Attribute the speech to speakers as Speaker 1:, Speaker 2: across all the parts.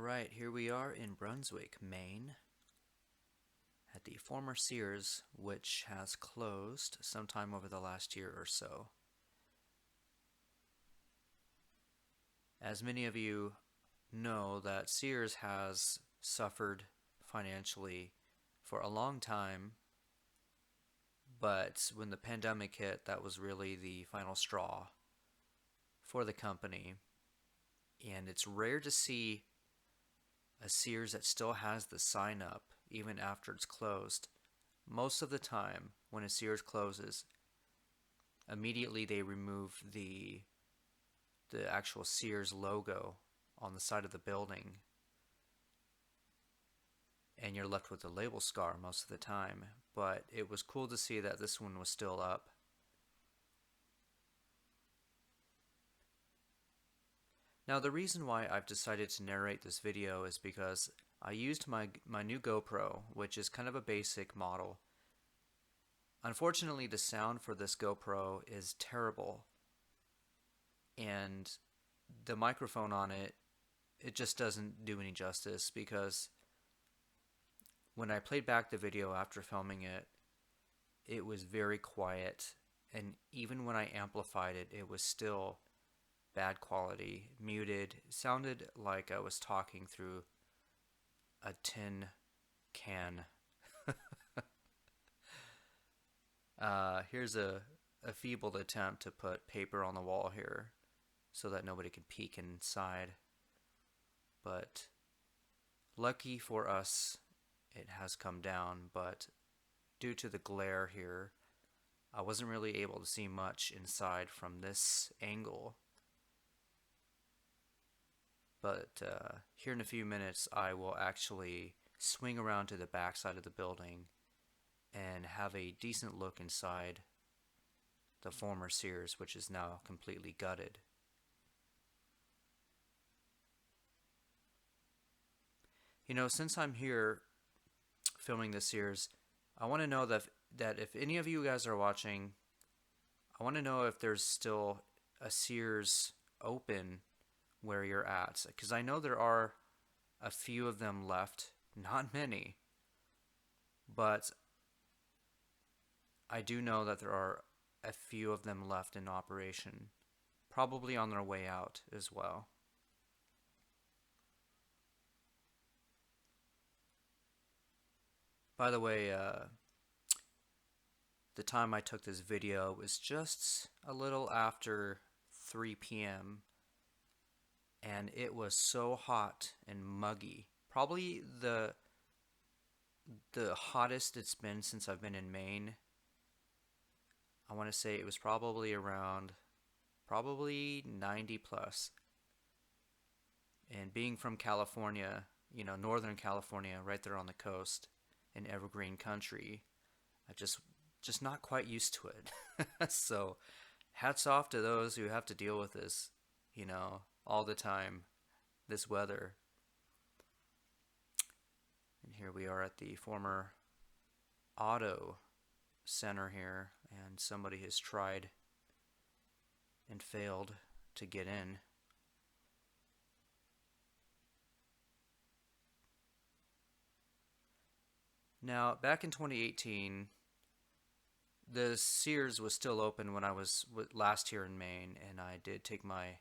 Speaker 1: Alright, here we are in Brunswick, Maine, at the former Sears, which has closed sometime over the last year or so. As many of you know, that Sears has suffered financially for a long time, but when the pandemic hit, that was really the final straw for the company. And it's rare to see a Sears that still has the sign up even after it's closed. Most of the time, when a Sears closes, immediately they remove the actual Sears logo on the side of the building, and you're left with a label scar most of the time. But it was cool to see that this one was still up. Now, the reason why I've decided to narrate this video is because I used my new GoPro, which is kind of a basic model. Unfortunately, the sound for this GoPro is terrible, and the microphone on it just doesn't do any justice, because when I played back the video after filming it, it was very quiet, and even when I amplified it, it was still bad quality, muted. It sounded like I was talking through a tin can. Here's a feeble attempt to put paper on the wall here so that nobody can peek inside. But lucky for us, it has come down, but due to the glare here, I wasn't really able to see much inside from this angle. But here in a few minutes, I will actually swing around to the back side of the building and have a decent look inside the former Sears, which is now completely gutted. You know, since I'm here filming the Sears, I want to know that if any of you guys are watching, I want to know if there's still a Sears open where you're at, because I know there are a few of them left, not many, but I do know that there are a few of them left in operation, probably on their way out as well. By the way, the time I took this video was just a little after 3 p.m. and it was so hot and muggy. Probably the hottest it's been since I've been in Maine. I want to say it was probably around 90 plus. And being from California, you know, Northern California, right there on the coast in evergreen country, I just not quite used to it. So hats off to those who have to deal with this, you know, all the time, this weather. And here we are at the former auto center here, and somebody has tried and failed to get in. Now, back in 2018, the Sears was still open when I was last here in Maine, and I did take my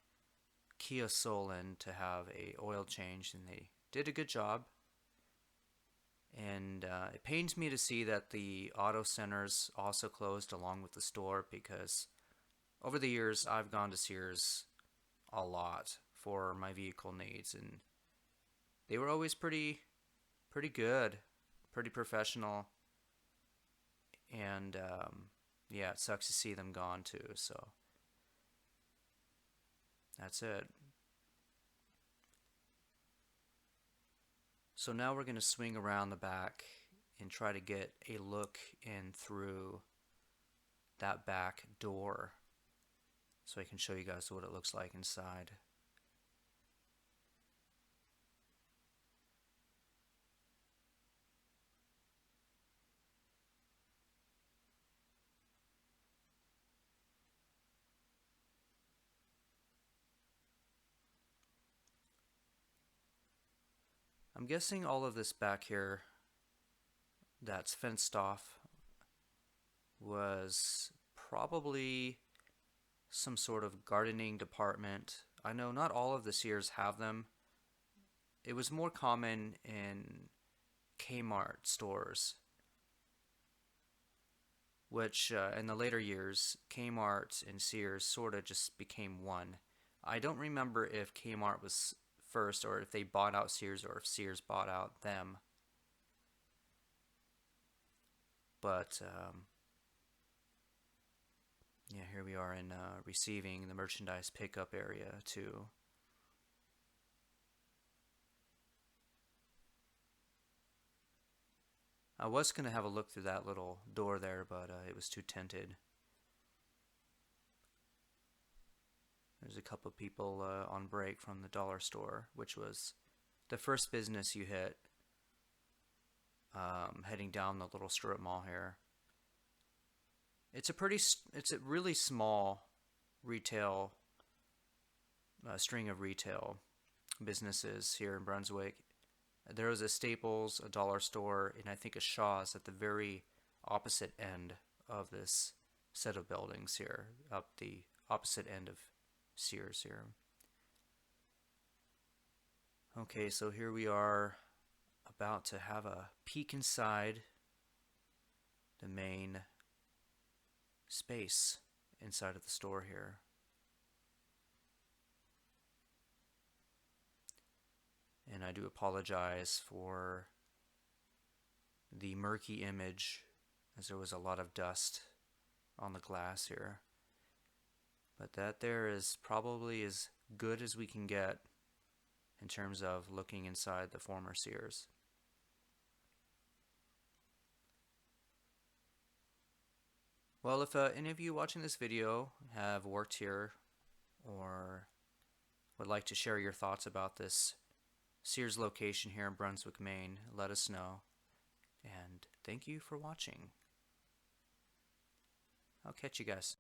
Speaker 1: Kia Soul in to have a oil change, and they did a good job. And it pains me to see that the auto centers also closed along with the store, because over the years I've gone to Sears a lot for my vehicle needs, and they were always pretty good, pretty professional. And yeah, it sucks to see them gone too, so that's it. So now we're going to swing around the back and try to get a look in through that back door so I can show you guys what it looks like inside. I'm guessing all of this back here that's fenced off was probably some sort of gardening department. I know not all of the Sears have them. It was more common in Kmart stores, which in the later years, Kmart and Sears sort of just became one. I don't remember if Kmart was first or if they bought out Sears or if Sears bought out them. But yeah, here we are in receiving the merchandise pickup area too. I was going to have a look through that little door there, but it was too tinted. There's a couple of people on break from the dollar store, which was the first business you hit heading down the little strip mall here. It's a really small retail string of retail businesses here in Brunswick. There was a Staples, a dollar store, and I think a Shaw's at the very opposite end of this set of buildings here, up the opposite end of Sears here. Okay, so here we are about to have a peek inside the main space inside of the store here. And I do apologize for the murky image, as there was a lot of dust on the glass here. But that there is probably as good as we can get in terms of looking inside the former Sears. Well, if any of you watching this video have worked here or would like to share your thoughts about this Sears location here in Brunswick, Maine, let us know. And thank you for watching. I'll catch you guys.